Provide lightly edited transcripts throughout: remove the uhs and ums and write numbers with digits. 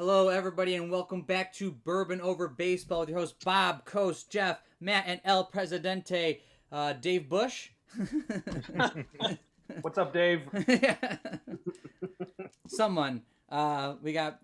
Hello, everybody, and welcome back to Bourbon Over Baseball with your hosts Bob, Coast, Jeff, Matt, and El Presidente, Dave Bush. What's up, Dave? Someone. We got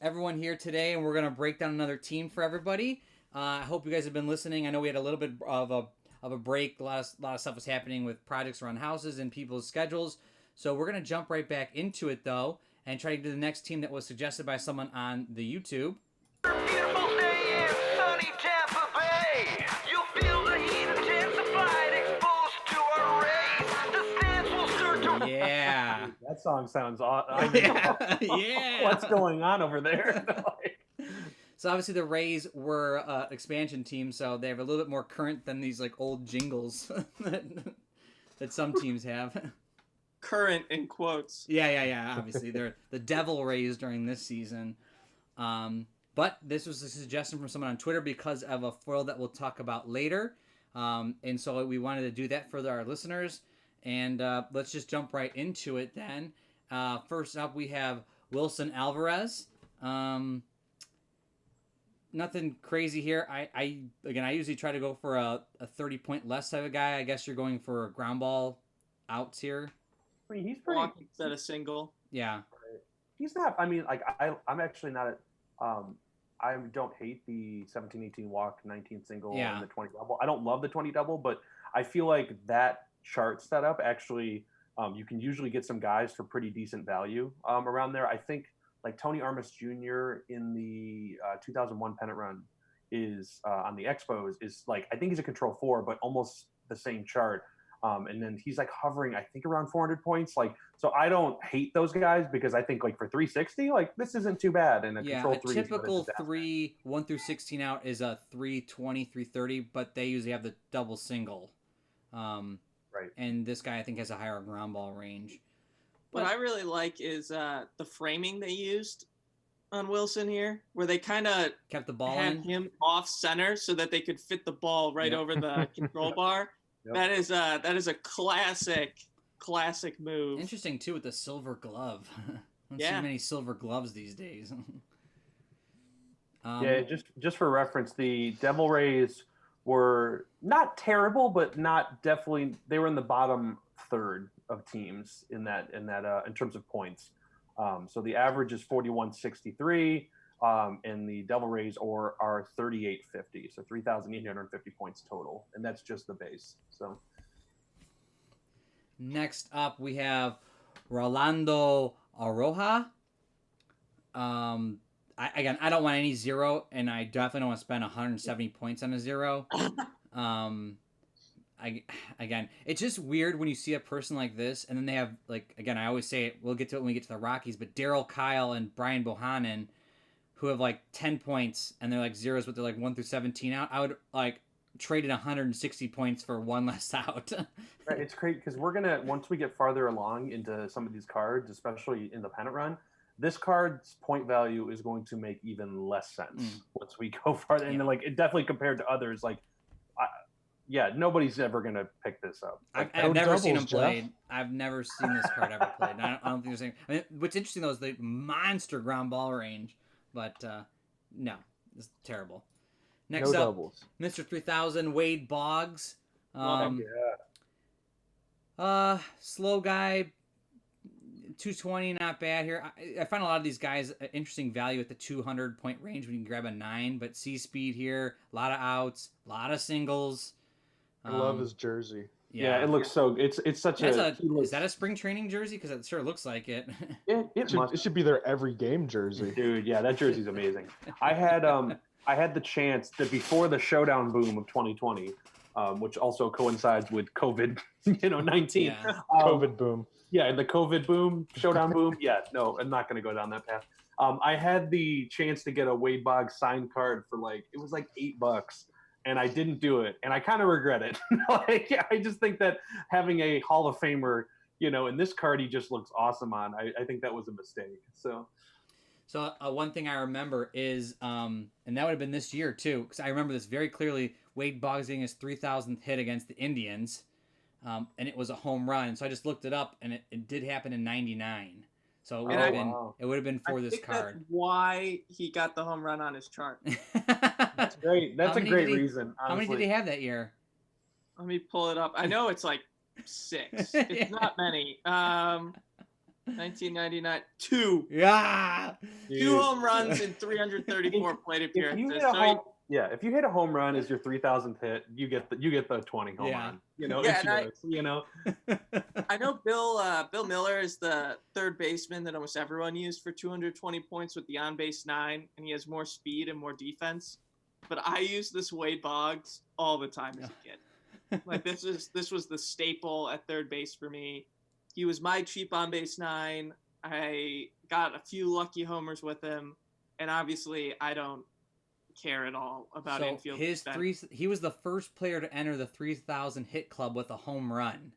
everyone here today, and we're going to break down another team for everybody. I hope you guys have been listening. I know we had a little bit of a break. A lot of stuff was happening with projects around houses and people's schedules. So we're going to jump right back into it, though, and try to do the next team that was suggested by someone on the YouTube. Beautiful day in sunny Tampa Bay. You'll feel the heat intensified, exposed to our rays. The stands will start to... Yeah. That song sounds awesome. Yeah. What's going on over there? So obviously the Rays were an expansion team, so they have a little bit more current than these like old jingles that some teams have. Current in quotes. Yeah. Obviously, they're the Devil Rays during this season. But this was a suggestion from someone on Twitter because of a foil that we'll talk about later. And so we wanted to do that for our listeners. And let's just jump right into it then. First up, we have Wilson Alvarez. Nothing crazy here. I usually try to go for a 30-point less type of guy. I guess you're going for ground ball outs here. I mean, he's pretty. Walk instead of single. Yeah. He's not. I mean, like I'm actually not. I don't hate the 17-18 walk, 19 single, and the 20 double. I don't love the 20 double, but I feel like that chart setup actually, you can usually get some guys for pretty decent value around there. I think like Tony Armas Jr. in the 2001 pennant run is on the Expos is like I think he's a control 4, but almost the same chart. And then he's like hovering, I think, around 400 points. Like, so I don't hate those guys because I think like for 360, like this isn't too bad. And control 3 typical 3 1 through 16 out is a 320, 330, but they usually have the double single. Right. And this guy I think has a higher ground ball range. What I really like is the framing they used on Wilson here, where they kind of kept the ball had in. him off center so that they could fit the ball right over the control bar. Yep. That is a classic move. Interesting too with the silver glove. I don't see many silver gloves these days. Just for reference, the Devil Rays were not terrible, but not definitely. They were in the bottom third of teams in terms of points. So the average is 41.63. And the Devil Rays are 3850, so 3,850 points total, and that's just the base. So next up we have Rolando Aroja. I don't want any zero, and I definitely don't want to spend 170 points on a zero. It's just weird when you see a person like this, and then they have I always say it. We'll get to it when we get to the Rockies, but Darryl Kyle and Brian Bohannon, who have like 10 points and they're like zeros, but they're like 1 through 17 out. I would like trade 160 points for one less out. Right, it's great because we're gonna once we get farther along into some of these cards, especially in the pennant run, this card's point value is going to make even less sense once we go farther. And then like it definitely compared to others, like nobody's ever gonna pick this up. Like, I've never seen him played. I've never seen this card ever played. I don't think there's any. I mean, what's interesting though is the monster ground ball range. But no, it's terrible. Next up, doubles. Mr. 3000, Wade Boggs. Slow guy, 220, not bad here. I find a lot of these guys interesting value at the 200-point range when you can grab a 9, but C-speed here, a lot of outs, a lot of singles. I love his jersey. Yeah, it looks so. It's such is that a spring training jersey? Because it sure looks like it. It should be their every game jersey, dude. Yeah, that jersey's amazing. I had the chance that before the Showdown boom of 2020, which also coincides with COVID, 19. Yeah. COVID boom. Yeah, the COVID boom, Showdown boom. Yeah, no, I'm not going to go down that path. I had the chance to get a Wade Boggs signed card for it was like $8. And I didn't do it, and I kind of regret it. I just think that having a Hall of Famer, in this card, he just looks awesome on. I think that was a mistake. So one thing I remember is, and that would have been this year too, because I remember this very clearly. Wade Boggs getting his 3,000th hit against the Indians, and it was a home run. So I just looked it up, and it did happen in '99. So it And would I- have been wow. it would have been for I this think that's card. why he got the home run on his chart. That's great. That's How a many great did he- reason. How many did he have that year? Let me pull it up. I know it's like 6. It's not many. 1999, 2. Yeah. 2 home runs in 334 plate If appearances. you hit So a home, if you hit a home run as your 3,000th hit, you get the 20 home Yeah. run. You know, Yeah, it's and yours, you know. I know Bill Miller is the third baseman that almost everyone used for 220 points with the on-base 9, and he has more speed and more defense. But I used this Wade Boggs all the time as a kid. Like this was the staple at third base for me. He was my cheap on-base 9. I got a few lucky homers with him, and obviously I don't care at all about So infield his defense. he was the first player to enter the 3,000 hit club with a home run.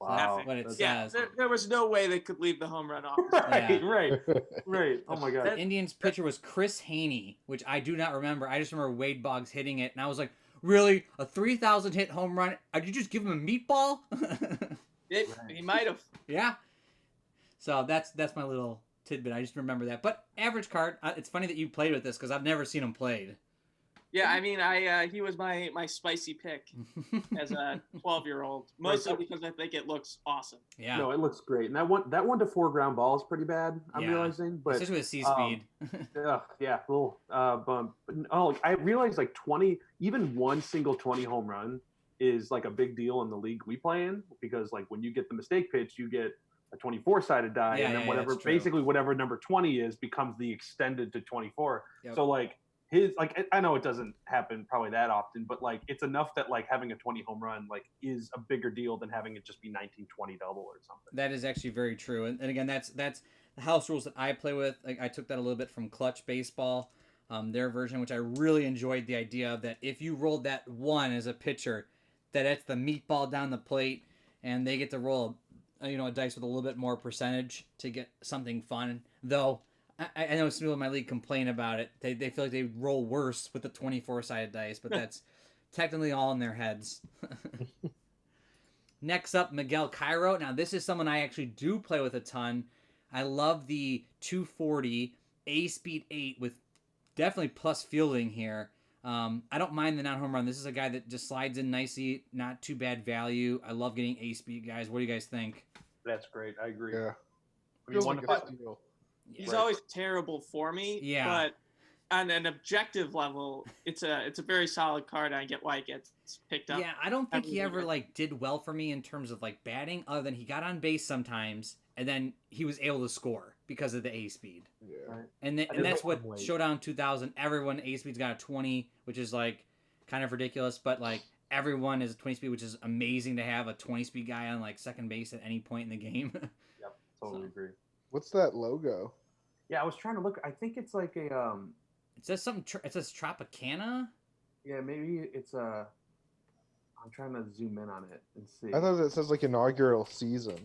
So Wow. that's what it Yeah, says. there was no way they could leave the home run off. Right, Yeah. right. Oh my god. The Indians pitcher was Chris Haney, which I do not remember. I just remember Wade Boggs hitting it, and I was like, "Really, a 3,000 hit home run? Did you just give him a meatball?" He might have. Yeah. So that's my little tidbit. I just remember that. But average card. It's funny that you played with this because I've never seen him played. Yeah, I mean, he was my spicy pick as a 12-year-old, mostly because I think it looks awesome. Yeah. No, it looks great. And that 1-to-4 ground ball is pretty bad. I'm Yeah. realizing, but Especially with C speed. yeah, little bump. But I realized like 20, even one single 20 home run is like a big deal in the league we play in, because like when you get the mistake pitch, you get a 24-sided die, Yeah, and then yeah, whatever, that's true. basically whatever number 20 is becomes the extended to 24. Yep. So like his, like, I know it doesn't happen probably that often, but like it's enough that like having a 20 home run like is a bigger deal than having it just be 19-20 double or something. That is actually very true. And again, that's the house rules that I play with. Like, I took that a little bit from Clutch Baseball, their version, which I really enjoyed the idea of, that if you rolled that 1 as a pitcher, that's the meatball down the plate, and they get to roll a dice with a little bit more percentage to get something fun. Though I know some people in my league complain about it. They feel like they roll worse with the 24-sided dice, but that's technically all in their heads. Next up, Miguel Cairo. Now, this is someone I actually do play with a ton. I love the 240 A-speed 8 with definitely plus fielding here. I don't mind the non-home run. This is a guy that just slides in nicely, not too bad value. I love getting A-speed guys. What do you guys think? That's great. I agree. Yeah. I mean, Feels one like to a five- steal. He's Right. always terrible for me. Yeah. But on an objective level, it's a very solid card. I get why it gets picked up. Yeah, I don't think he every ever year. did well for me in terms of batting, other than he got on base sometimes, and then he was able to score because of the A speed. Yeah. Right. And I and that's just what don't wait. Showdown 2000. Everyone A speed's got a 20, which is kind of ridiculous, but everyone is a 20 speed, which is amazing to have a 20 speed guy on second base at any point in the game. Yep, totally agree. What's that logo? Yeah, I was trying to look. I think it's like a It says something. It says Tropicana. yeah, maybe it's a. I'm trying to zoom in on it and see. I thought it says inaugural season.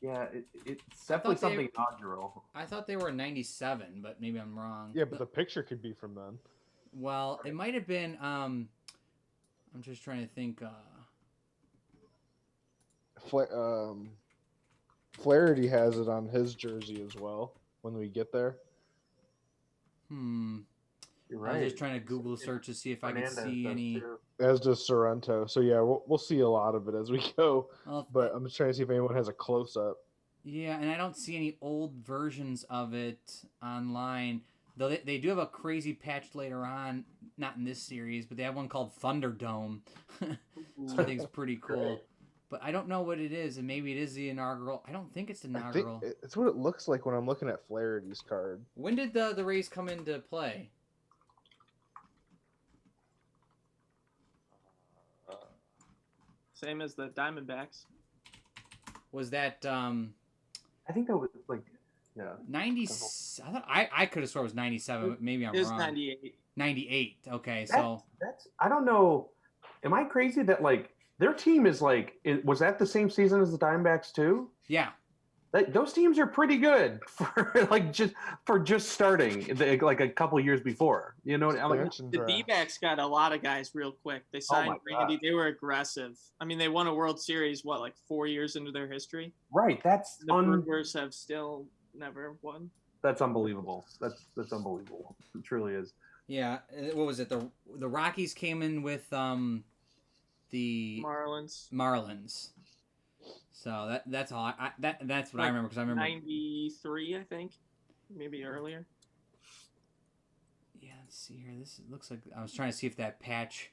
Yeah, it's definitely thought they- something inaugural. I thought they were 97, but maybe I'm wrong. Yeah, but the picture could be from then. Well, it might have been. I'm just trying to think. Flaherty has it on his jersey as well when we get there. You're I right. was just trying to Google search to see if I could Fernandez see does any. too. As does Sorrento. So yeah, we'll see a lot of it as we go. Well, But I'm just trying to see if anyone has a close up. yeah, and I don't see any old versions of it online. Though they do have a crazy patch later on, not in this series, but they have one called Thunderdome, which I think is pretty cool. Great. But I don't know what it is, and maybe it is the inaugural. I don't think it's the I think inaugural. it's what it looks like when I'm looking at Flaherty's card. When did the Rays come into play? Same as the Diamondbacks. Was that I think that was like, yeah. 90? I thought I could have sworn it was 97, but maybe I'm It was wrong. 98. 98. Okay, so That's I don't know. Am I crazy that their team is was that the same season as the Diamondbacks too? yeah. those teams are pretty good for just starting like a couple years before. You know, The D-backs got a lot of guys real quick. They signed Randy. They were aggressive. I mean, they won a World Series, like 4 years into their history? Right. The Brewers have still never won. That's unbelievable. That's unbelievable. It truly is. Yeah. What was it? The Rockies came in with the Marlins. So that's all. That's what I remember, because I remember 93, I think, maybe earlier. Yeah, let's see here. This looks like, I was trying to see if that patch.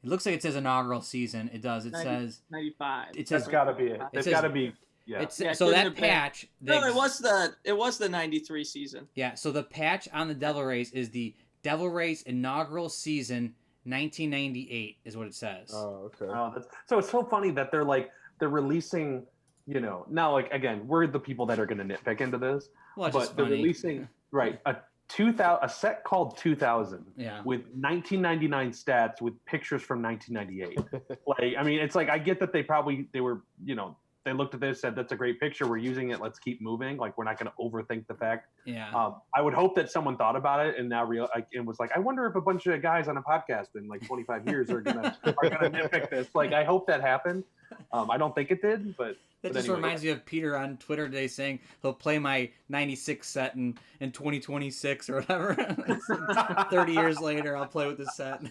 It looks like it says inaugural season. It does. It says 95. It says, that's got to be it. It's got to be. Yeah. So that patch. No, it was the 93 season. Yeah. So the patch on the Devil Rays is the Devil Rays inaugural season, 1998, is what it says. Oh, okay. So it's so funny that they're releasing, now, like, again, we're the people that are going to nitpick into this, but they're releasing a set called 2000 with 1999 stats with pictures from 1998. Like, I mean, it's like, I get that they were, they looked at this, said, that's a great picture, we're using it, let's keep moving. Like, we're not going to overthink the fact. Yeah. I would hope that someone thought about it and now and was like, I wonder if a bunch of guys on a podcast in like 25 years are gonna nitpick this. Like, I hope that happened. I don't think it did, but that just reminds me of Peter on Twitter today saying he'll play my 96 set in 2026 or whatever. 30 years later, I'll play with this set.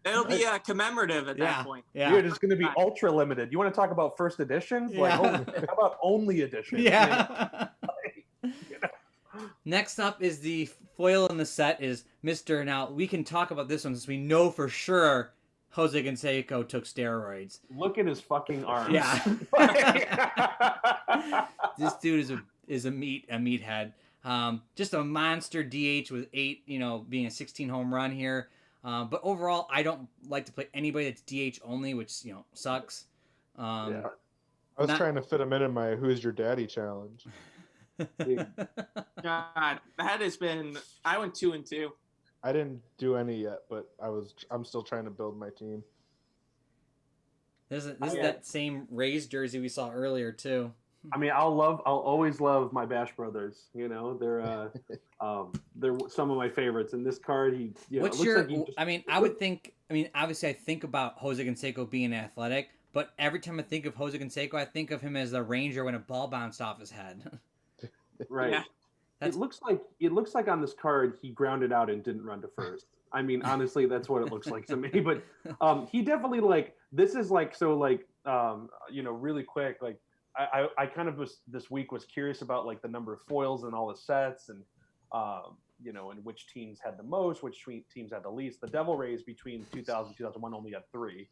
It'll be commemorative at that point. Yeah, dude, it's going to be ultra limited. You want to talk about first editions? Yeah. Like, how about only editions? Yeah. Next up is the foil in the set is Mr. Now, we can talk about this one since we know for sure Jose Canseco took steroids. Look at his fucking arms. Yeah. This dude is a meathead. Just a monster DH with 8, being a 16 home run here. But overall, I don't like to play anybody that's DH only, which, sucks. I was trying to fit him in my Who's Your Daddy challenge. God, that has been. I went 2-2. I didn't do any yet, but I'm still trying to build my team. This is that same Rays jersey we saw earlier too. I mean, I'll always love my Bash brothers. They're some of my favorites. And this card, obviously I think about Jose Canseco being athletic, but every time I think of Jose Canseco, I think of him as the Ranger when a ball bounced off his head. Right. Yeah. It looks like on this card he grounded out and didn't run to first. I mean, honestly, that's what it looks like to me. But he definitely really quick. Like I kind of this week was curious about like the number of foils and all the sets and and which teams had the most, which teams had the least. The Devil Rays between 2000 and 2001 only had 3.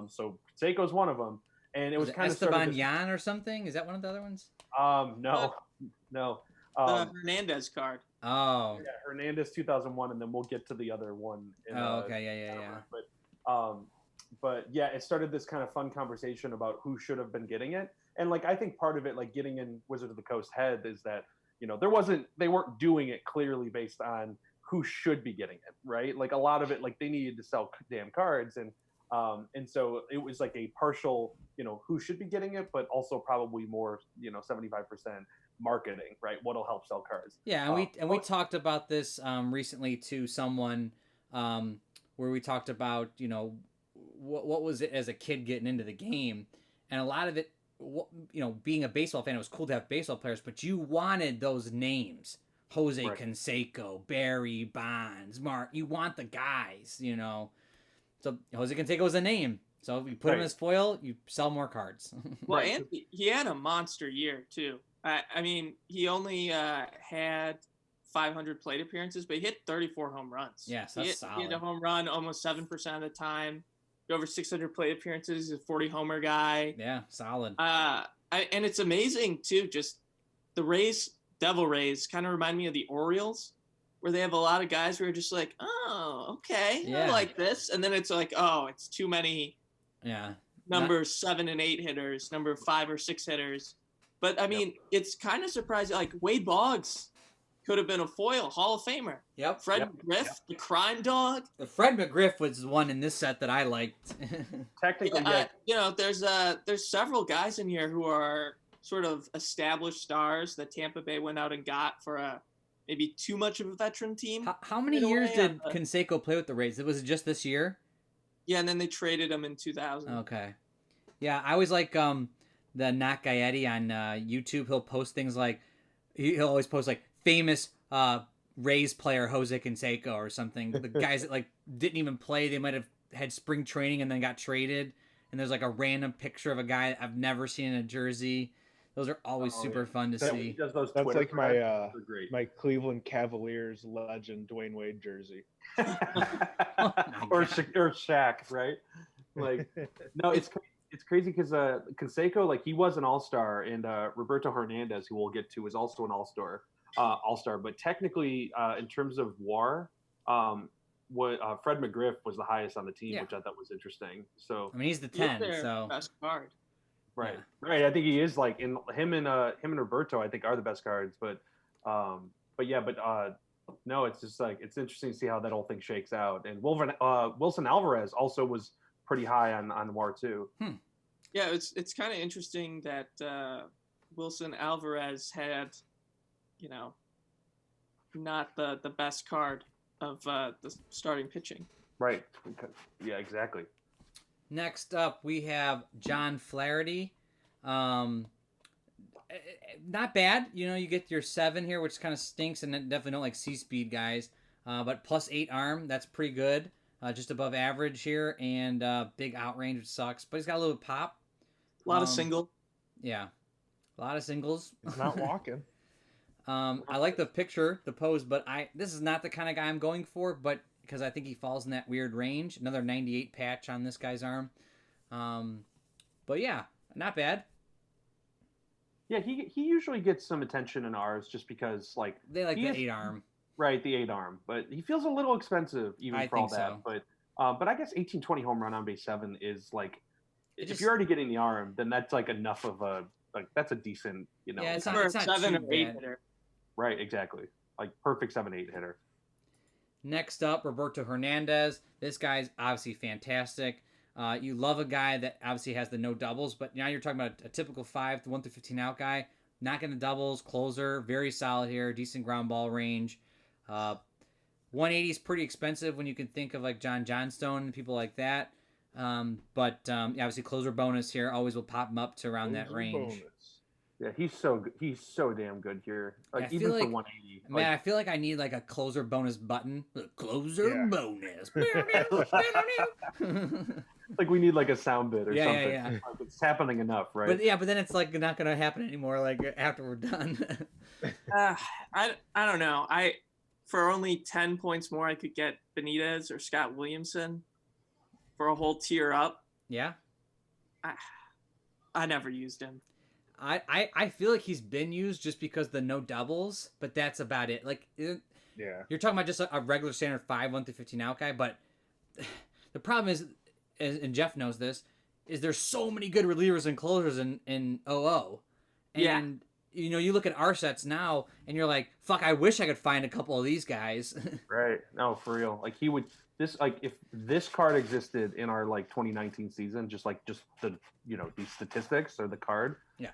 So Canseco's one of them, and it was kind of Esteban Yan or something. Is that one of the other ones? No. The Hernandez card. Oh. Yeah, Hernandez 2001, and then we'll get to the other one. Okay. But yeah, it started this kind of fun conversation about who should have been getting it, and like I think part of it, like getting in Wizard of the Coast head, is that they weren't doing it clearly based on who should be getting it, right? Like a lot of it, like they needed to sell damn cards, and so it was like a partial, who should be getting it, but also probably more, 75% marketing, right? What'll help sell cards. Yeah, and we talked about this recently to someone where we talked about, what was it as a kid getting into the game, and a lot of it, being a baseball fan, it was cool to have baseball players, but you wanted those names. Jose Canseco, Barry Bonds, Mark. You want the guys, So Jose Canseco is a name. So if you put him as foil, you sell more cards. Well, and he had a monster year too. I mean, he only had 500 plate appearances, but he hit 34 home runs. Yes, that's solid. He hit a home run almost 7% of the time. Over 600 plate appearances. He's a 40 homer guy. Yeah, solid. And it's amazing too. Just the Devil Rays, kind of remind me of the Orioles, where they have a lot of guys who are just like, oh, okay, I like this, and then it's like, oh, it's too many. Yeah. Number 7 and 8 hitters, number 5 or 6 hitters. But I mean, it's kind of surprising. Like Wade Boggs could have been a foil Hall of Famer. Yep. Fred McGriff, the crime dog. The Fred McGriff was one in this set that I liked. Technically, there's several guys in here who are sort of established stars that Tampa Bay went out and got for maybe too much of a veteran team. How many years did Canseco play with the Rays? Was it just this year? Yeah, and then they traded him in 2000. Okay. Yeah, I always like the Not Gaetti on YouTube. He'll post things like he'll always post like famous Rays player Jose Canseco or something. The guys that like didn't even play, they might have had spring training and then got traded. And there's like a random picture of a guy I've never seen in a jersey. Those are always super fun to see. He does those That's Twitter like my Cleveland Cavaliers legend Dwayne Wade jersey. or Shaq, right? Like, no, it's crazy because Canseco, like, he was an all-star, and Roberto Hernandez, who we'll get to, is also an all-star. But technically, in terms of WAR, Fred McGriff was the highest on the team, which I thought was interesting. So I mean, he's the 10, so best card. Right, right. I think he is like him and Roberto. I think are the best cards, but no, it's just like it's interesting to see how that whole thing shakes out. And Wilson Alvarez also was pretty high on WAR too. Yeah, it's kind of interesting that Wilson Alvarez had, not the best card of the starting pitching. Right. Yeah, exactly. Next up, we have John Flaherty. Not bad. You get your 7 here, which kind of stinks, and definitely don't like C-speed guys. But +8 arm, that's pretty good. Just above average here, and big outrange, which sucks. But he's got a little pop. A lot of single. Yeah. A lot of singles. He's not walking. I like the picture, the pose, but this is not the kind of guy I'm going for, but because I think he falls in that weird range. Another 98 patch on this guy's arm. But yeah, not bad. Yeah, he usually gets some attention in ours just because they like the 8 arm. Right, the 8 arm, but he feels a little expensive even for all that. So. But I guess 18-20 home run on base 7 is like if you're already getting the arm, then that's like enough of a that's a decent Yeah, it's not 7 or 8 bad. hitter. Right, exactly, like perfect 7-8 hitter. Next up, Roberto Hernandez. This guy's obviously fantastic. You love a guy that obviously has the no doubles, but now you're talking about a typical 5 to 1 through 15 out guy. Not getting the doubles, closer, very solid here, decent ground ball range. 180 is pretty expensive when you can think of like John Johnstone and people like that. But obviously closer bonus here always will pop him up to around that range. Bonus. Yeah, he's so good. He's so damn good here. Like even for 180. Man, I feel like I need like a closer bonus button. Closer bonus. Like we need like a sound bit or something. Yeah. Like it's happening enough, right? But then it's like not gonna happen anymore. Like after we're done. I don't know. For only 10 points more, I could get Benitez or Scott Williamson for a whole tier up. Yeah. I never used him. I feel like he's been used just because the no doubles, but that's about it. Like, you're talking about just a regular standard 5 1 through 15 out guy, but the problem is, and Jeff knows this, is there's so many good relievers and closers in OO. And you look at our sets now, and you're like, fuck, I wish I could find a couple of these guys. Right. No, for real. Like if this card existed in our 2019 season, just the these statistics or the card. Yeah.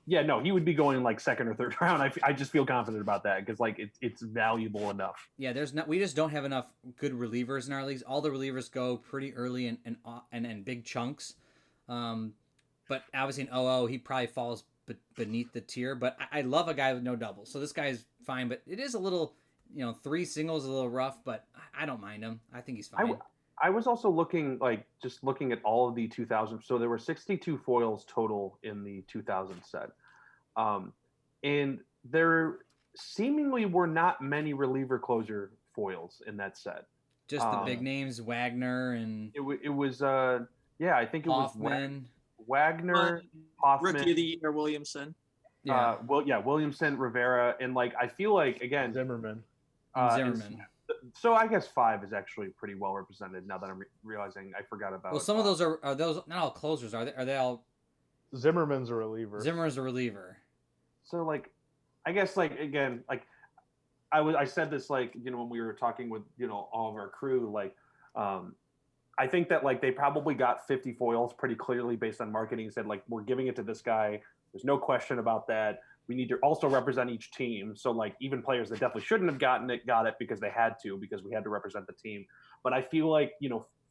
No, he would be going second or third round. I just feel confident about that because it's valuable enough. Yeah, we just don't have enough good relievers in our leagues. All the relievers go pretty early and big chunks. But obviously in OO he probably falls beneath the tier. But I love a guy with no doubles, so this guy's fine. But it is a little. 3 singles is a little rough, but I don't mind him. I think he's fine. I was also looking at all of the 2000. So there were 62 foils total in the 2000 set. And there seemingly were not many reliever closer foils in that set. Just the big names, Wagner and... It was, I think it Hoffman. was Wagner, Hoffman. Rookie of the Year, Williamson. Yeah. Williamson, Rivera, and I feel like, again... Zimmerman. So I guess 5 is actually pretty well represented now that I'm realizing I forgot about. Well, some of those are those not all closers, are they? Are they all? Zimmerman's a reliever. Zimmerman's a reliever. So I guess again I said this when we were talking with all of our crew I think that they probably got 50 foils pretty clearly based on marketing. Said we're giving it to this guy There's no question about that. We need to also represent each team. So like even players that definitely shouldn't have gotten it got it because they had to, because we had to represent the team. But I feel like,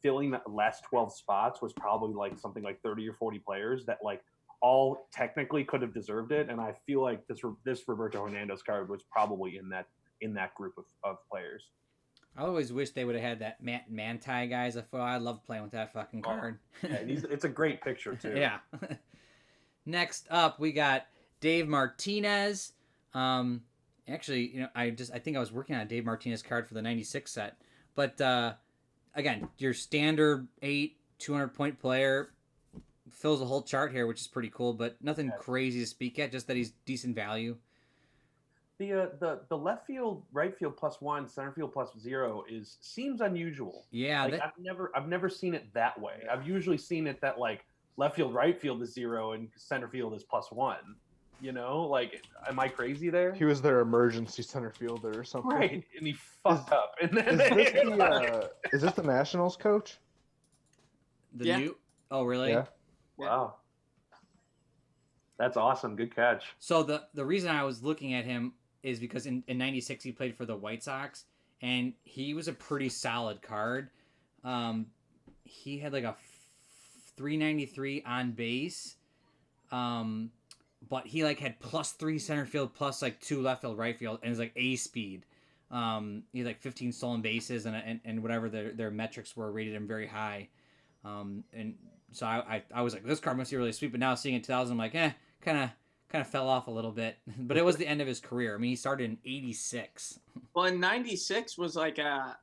filling the last 12 spots was probably like something like 30 or 40 players that like all technically could have deserved it. And I feel like this Roberto Hernandez card was probably in that group of players. I always wish they would have had that Manti guy as a foil. I love playing with that fucking card. Yeah, it's a great picture too. Yeah. Next up, we got Dave Martinez. Actually, I think I was working on a Dave Martinez card for the 96 set. But again, your standard 200-point player fills a whole chart here, which is pretty cool, but nothing crazy to speak at, just that he's decent value. The left field, right field +1, center field +0 seems unusual. Yeah, like I've never seen it that way. I've usually seen it that like left field, right field is 0 and center field is +1. Like, am I crazy there? He was their emergency center fielder or something. Right, and he fucked up. And then is this the Nationals coach? New? Oh, really? Yeah. Wow. That's awesome. Good catch. So the reason I was looking at him is because in 96 he played for the White Sox, and he was a pretty solid card. He had like a 393 on base, but he like had +3 center field, plus like 2 left field, right field, and it's like A speed. He had like 15 stolen bases and whatever their metrics were, rated him very high. And so I was like, this card must be really sweet. But now seeing it 2000, I'm like, kind of fell off a little bit. But it was the end of his career. I mean, he started in 86. Well, in 96 was like a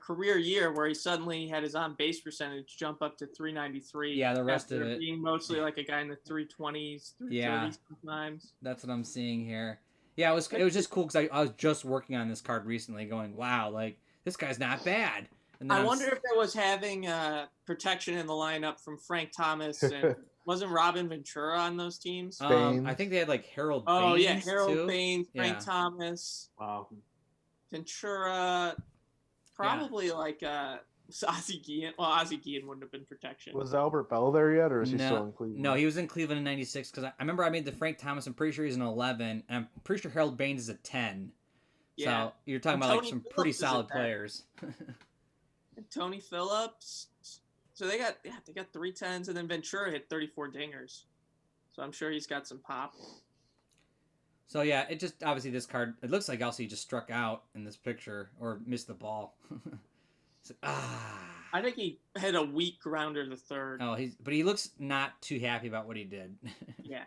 career year where he suddenly had his on base percentage jump up to 393. Yeah, the rest of it being mostly like a guy in the 320s, 330s sometimes. That's what I'm seeing here. Yeah, it was just cool because I was just working on this card recently, going, wow, like this guy's not bad. And then I wonder if it was having protection in the lineup from Frank Thomas and wasn't Robin Ventura on those teams? I think they had like Harold Baines. Oh yeah, Harold too. Baines, Frank Thomas, Ventura, probably like Ozzie Guillen. Well, Ozzie Guillen wouldn't have been protection. Was Albert Bell there yet, or is he still in Cleveland? No, he was in Cleveland in 96 because I remember I made the Frank Thomas. I'm pretty sure he's an 11, and I'm pretty sure Harold Baines is a 10. Yeah. So you're talking about like some pretty solid players. And Tony Phillips. So they got 3 10s, and then Ventura hit 34 dingers. So I'm sure he's got some pop. So yeah, it just obviously this card. It looks like also he just struck out in this picture or missed the ball. I think he hit a weak grounder to third. Oh, but he looks not too happy about what he did. Yeah.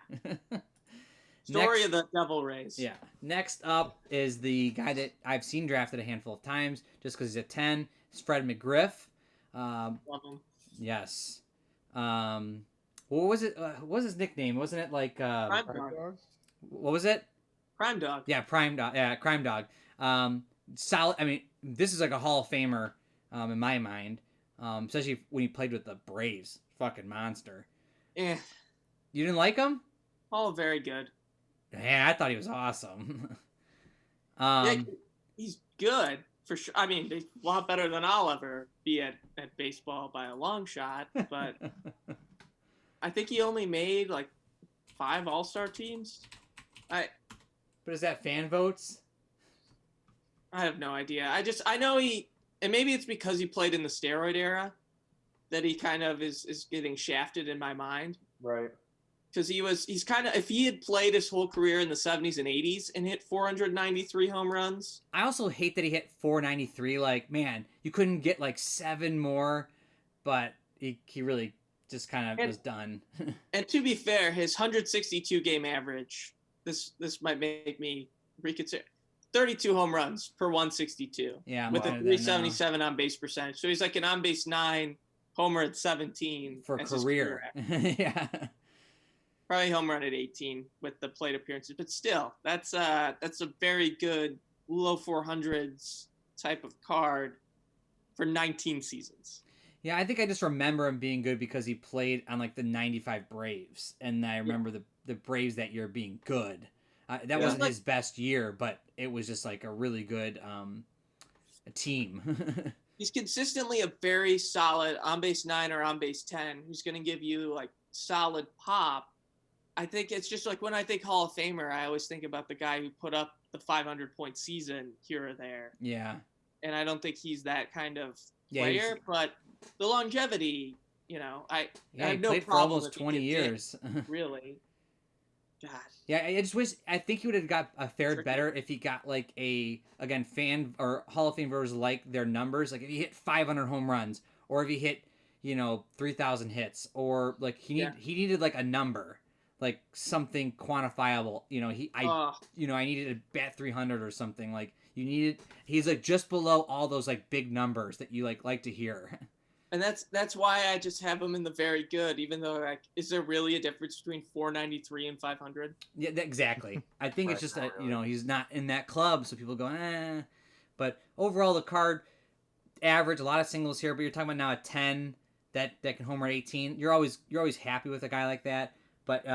Story of the Devil Rays. Yeah. Next up is the guy that I've seen drafted a handful of times just because he's a 10. It's Fred McGriff. Love him. Yes. What was it? What was his nickname? Wasn't it like Crime Dog? What was it? Crime Dog. Yeah, Crime Dog. Yeah, Crime Dog. Solid. I mean, this is like a Hall of Famer in my mind, especially when he played with the Braves. Fucking monster. Yeah. You didn't like him? Oh, very good. Yeah, I thought he was awesome. Yeah, he's good for sure. I mean, a lot better than I'll ever be at baseball by a long shot. But I think he only made like 5 All-Star teams. But is that fan votes? I have no idea. I know he, and maybe it's because he played in the steroid era that he kind of is getting shafted in my mind. Right. Because he's kind of, if he had played his whole career in the 70s and 80s and hit 493 home runs. I also hate that he hit 493. Like, man, you couldn't get like 7 more, but he really just kind of was done. And to be fair, his 162 game average, this might make me reconsider, 32 home runs per 162. Yeah, with a 377 on base percentage. So he's like an on base 9, homer at 17 for career. Yeah. Probably home run at 18 with the plate appearances, but still, that's a very good low 400s type of card for 19 seasons. Yeah, I think I just remember him being good because he played on like the 95 Braves, and I remember the Braves that year being good. That wasn't his best year, but it was just like a really good team. He's consistently a very solid on base 9 or on base 10 who's going to give you like solid pop. I think it's just like when I think Hall of Famer, I always think about the guy who put up the 500-point season here or there. Yeah. And I don't think he's that kind of Yeah, player, but the longevity, I have no played for problem almost if he 20 gets years. in, really. God. Yeah, I just wish. I think he would have got fared Tricky. better if he got like fan or Hall of Fame voters like their numbers. Like if he hit 500 home runs, or if he hit 3,000 hits, or like he needed like a number, like something quantifiable. I needed to bat 300 or something. Like he's like just below all those like big numbers that you like to hear. And that's why I just have him in the very good, even though is there really a difference between 493 and 500? Yeah, exactly. I think it's just that he's not in that club, so people go But overall, the card average, a lot of singles here. But you're talking about now a 10 that can home run 18. You're always happy with a guy like that. But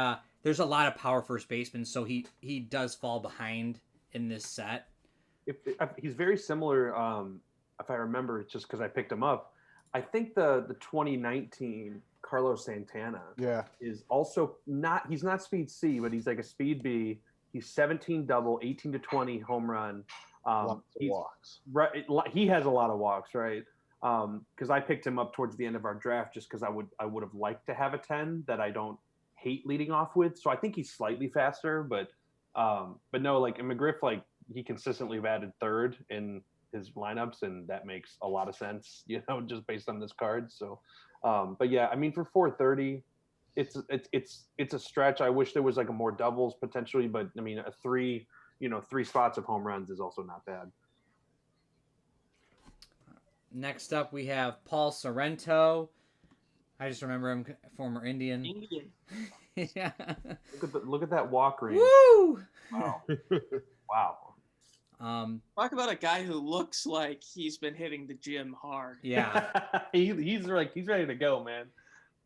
there's a lot of power first baseman, so he does fall behind in this set. If he's very similar, if I remember, just because I picked him up. I think the 2019 Carlos Santana is also he's not speed C, but he's like a speed B. He's 17 double, 18 to 20 home run. Lots of walks. Right, he has a lot of walks, right? Because I picked him up towards the end of our draft just because I would have liked to have a 10 that I don't hate leading off with. So I think he's slightly faster, but no, like in McGriff, like he consistently batted third in his lineups, and that makes a lot of sense, just based on this card. So, but yeah, I mean, for 430, it's a stretch. I wish there was like a more doubles potentially, but I mean, three spots of home runs is also not bad. Next up, we have Paul Sorrento. I just remember him, former Indian. Yeah. Look at that walk range. Woo! Wow. Wow. Talk about a guy who looks like he's been hitting the gym hard. Yeah. he's ready to go, man.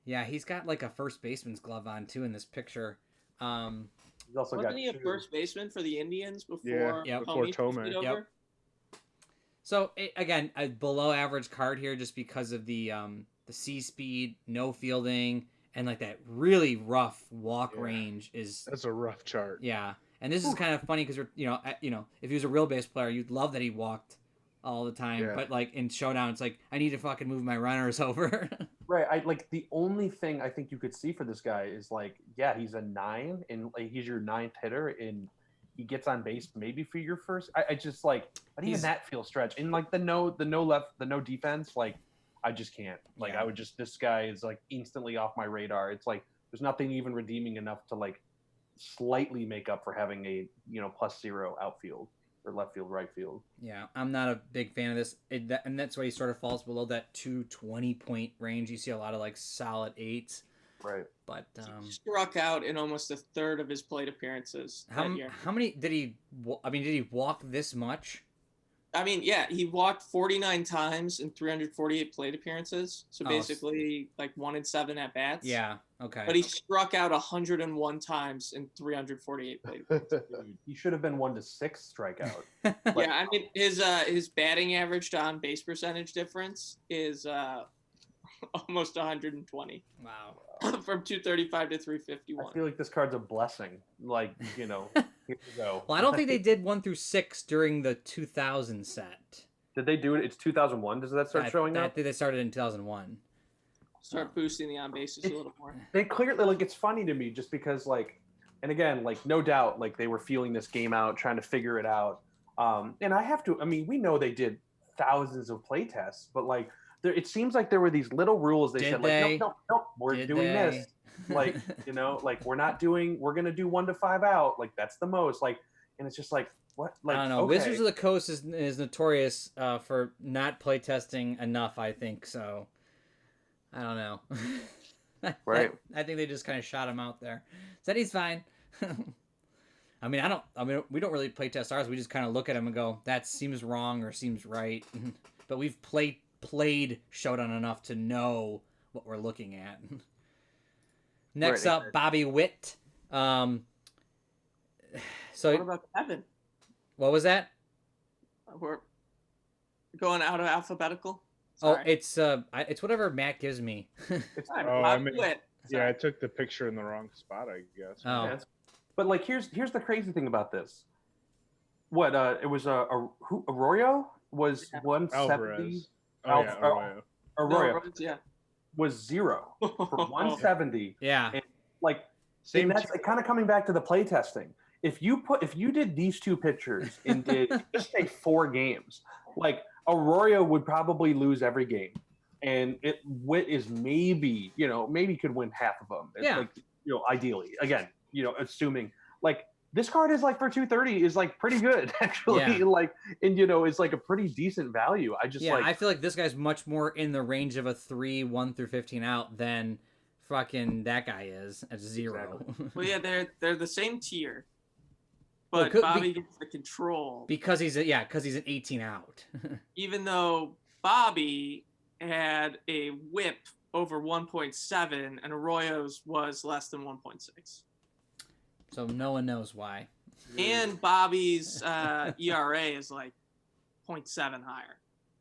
Yeah, he's got like a first baseman's glove on too in this picture. He's also Wasn't he a first baseman for the Indians before before Tomei? Over? Yep. So again, a below average card here just because of the C speed, no fielding, and like that really rough walk range is. That's a rough chart. Yeah. And this is kind of funny because if he was a real base player, you'd love that he walked all the time. Yeah. But like in Showdown, it's like I need to fucking move my runners over. Right. I like the only thing I think you could see for this guy is like, yeah, he's a 9 and like, he's your 9th hitter and he gets on base maybe for your first. I just like, but even that feels stretch. And like the no defense, like I just can't. Like this guy is like instantly off my radar. It's like there's nothing even redeeming enough to like slightly make up for having a +0 outfield or left field, right field. Yeah, I'm not a big fan of this, and that's why he sort of falls below that 220-point range. You see a lot of like solid 8s, right? But he struck out in almost a third of his plate appearances that year. How many did he? I mean, did he walk this much? I mean, yeah, he walked 49 times in 348 plate appearances. So basically, like 1 in 7 at bats. Yeah. Okay. But he struck out 101 times in 348 plate appearances. Dude, he should have been 1 to 6 strikeout. Yeah, I mean, his batting average to on base percentage difference is almost 120. Wow. From 235 to 351. I feel like this card's a blessing. Like, here we go. Well, I don't think they did 1 through 6 during the 2000 set. Did they do it? It's 2001. Does that start showing up? I think they started in 2001. Start boosting the on bases a little more. They clearly, like, it's funny to me just because, like, and again, like, no doubt, like, they were feeling this game out, trying to figure it out. And we know they did thousands of play tests, but, like, it seems like there were these little rules they said, like, no, we're doing this. Like, like, we're going to do 1 to 5 out. Like, that's the most. Like, and it's just like, what? Like, I don't know. Okay. Wizards of the Coast is notorious for not play testing enough, I think. So, I don't know. Right. I think they just kind of shot him out there. Said he's fine. I mean, we don't really play test ours. We just kind of look at him and go, that seems wrong or seems right. But we've played Showdown enough to know what we're looking at. Next up, Bobby Witt. So what about Kevin? What was that? We're going out of alphabetical. Sorry. Oh, it's whatever Matt gives me. It's Bobby Witt. Yeah, I took the picture in the wrong spot, I guess. Oh. Yeah, but like, here's the crazy thing about this. What it was Arroyo was 170. Alvarez. Oh yeah, Arroyo. Arroyo No, yeah. was 0 for 170. Yeah. And like, Same and that's kind of coming back to the play testing. If you did these two pitchers and did just say 4 games, like Arroyo would probably lose every game, and Witt is maybe could win half of them. Yeah. Like, ideally, again, assuming like this card is like for 230 is like pretty good actually. Yeah. Like, and it's like a pretty decent value. I feel like this guy's much more in the range of a 3 1 through 15 out than fucking that guy is at 0. Exactly. Well, yeah, they're the same tier, but Bobby gets the control because he's an 18 out. even though Bobby had a WHIP over 1.7 and Arroyo's was less than 1.6. So no one knows why. And Bobby's ERA is like 0.7 higher.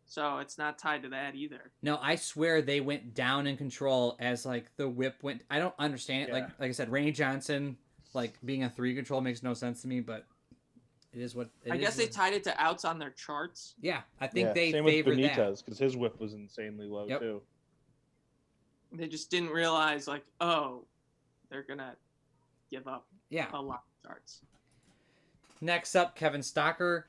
So it's not tied to that either. No, I swear they went down in control as like the whip went. I don't understand it. Yeah. Like I said, Randy Johnson, like being a 3 control makes no sense to me, but it is what it is. I guess they tied it to outs on their charts. Yeah, I think they same with favored that. Benitez because his whip was insanely low too. They just didn't realize like, oh, they're gonna give up Yeah. a lot of charts. Next up, Kevin Stocker.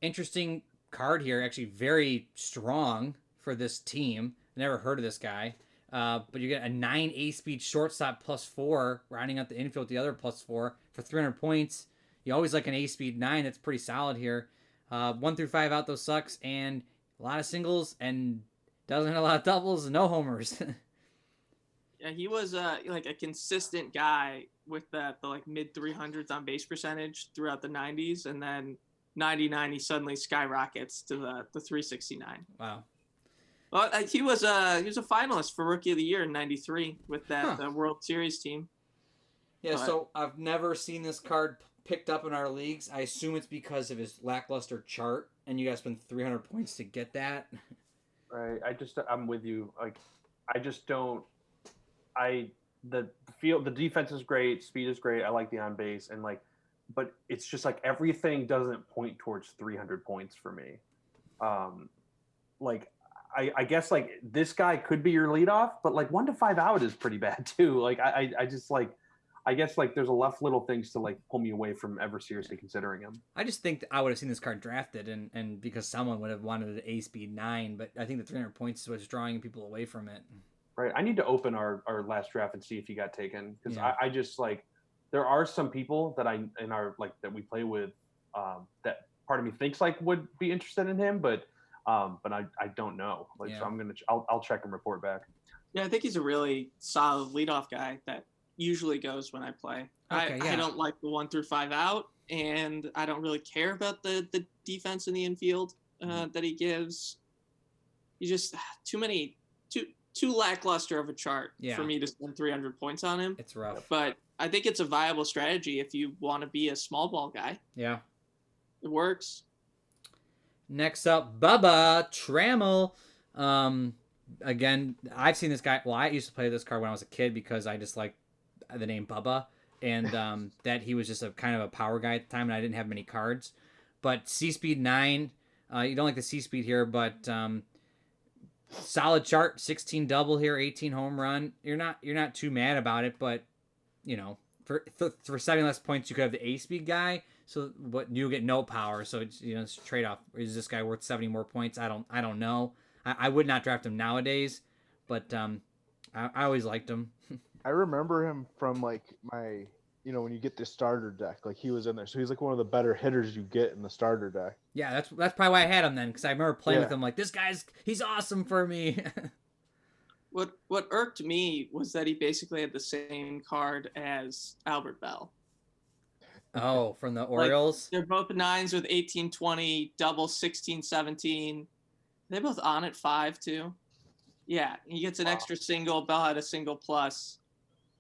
Interesting card here. Actually, very strong for this team. Never heard of this guy. But you get a 9 A-speed shortstop +4, rounding out the infield with the other +4 for 300 points. You always like an A-speed 9. That's pretty solid here. 1 through 5 out, those sucks. And a lot of singles and doesn't have a lot of doubles and no homers. Yeah, he was like a consistent guy with the like mid 300s on base percentage throughout the 90s, and then 99 he suddenly skyrockets to the 369. Wow. Well, he was a finalist for Rookie of the Year in '93 with that World Series team. Yeah, so I've never seen this card picked up in our leagues. I assume it's because of his lackluster chart, and you guys spent 300 points to get that. Right. I'm with you. Like, I just don't. The defense is great, speed is great. I like the on base, and like, but it's just like everything doesn't point towards 300 points for me. Like, I guess like this guy could be your leadoff, but like 1 to 5 out is pretty bad too. Like, I just like, I guess like there's enough little things to like pull me away from ever seriously considering him. I just think I would have seen this card drafted, and because someone would have wanted an A-speed 9, but I think the 300 points is what's drawing people away from it. Right. I need to open our last draft and see if he got taken, because Yeah. I just like, there are some people that that we play with that part of me thinks like would be interested in him, but I don't know. Like, so I'll check and report back. Yeah, I think he's a really solid leadoff guy that usually goes when I play. I don't like the 1 through 5 out, and I don't really care about the defense in the infield that he gives. He just too lackluster of a chart for me to spend 300 points on him. It's rough. But I think it's a viable strategy if you want to be a small ball guy. Yeah. It works. Next up, Bubba Trammell. Again, I've seen this guy. Well, I used to play this card when I was a kid because I just liked the name Bubba, and that he was just a kind of a power guy at the time, and I didn't have many cards. But C-Speed 9, you don't like the C-Speed here, but solid chart, 16 double here, 18 home run. You're not too mad about it, but for 7 less points, you could have the A-Speed guy. So, but you get no power. So it's it's a trade off. Is this guy worth 70 more points? I don't know. I would not draft him nowadays, but I always liked him. I remember him from like my, when you get the starter deck, like he was in there. So he's like one of the better hitters you get in the starter deck. Yeah, that's probably why I had him then, because I remember playing with him like, this he's awesome for me. What irked me was that he basically had the same card as Albert Bell. Oh, from the Orioles? They're both 9s with 18, 20, double 16, 17. They're both on at 5 too. Yeah, he gets an extra single. Bell had a single plus.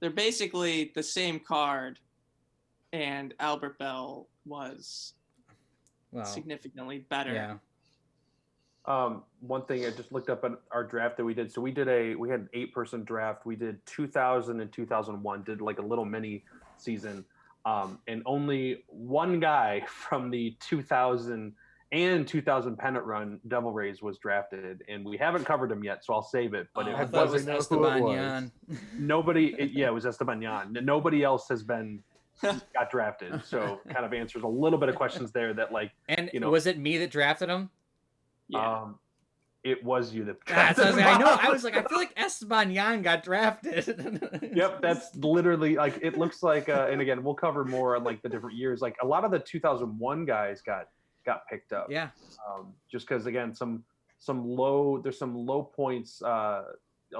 They're basically the same card, and Albert Bell was significantly better. Yeah. One thing I just looked up on our draft that we did. So we had an 8-person draft. We did 2000 and 2001, did like a little mini season. And only one guy from the 2000 and 2000 pennant run Devil Rays was drafted, and we haven't covered him yet, so I'll save it. But I it thought it was know who it Esteban was. Yan. it was Esteban Yan. Nobody else has got drafted. So kind of answers a little bit of questions there that like, And you know, was it me that drafted him? Yeah. it was you that That's drafted what I was like, I him. know. I was like, I feel like Esteban Yan got drafted. Yep, that's literally like it looks like. And again, we'll cover more on like the different years. Like a lot of the 2001 guys got picked up. Yeah. Just because again, there's some low points. A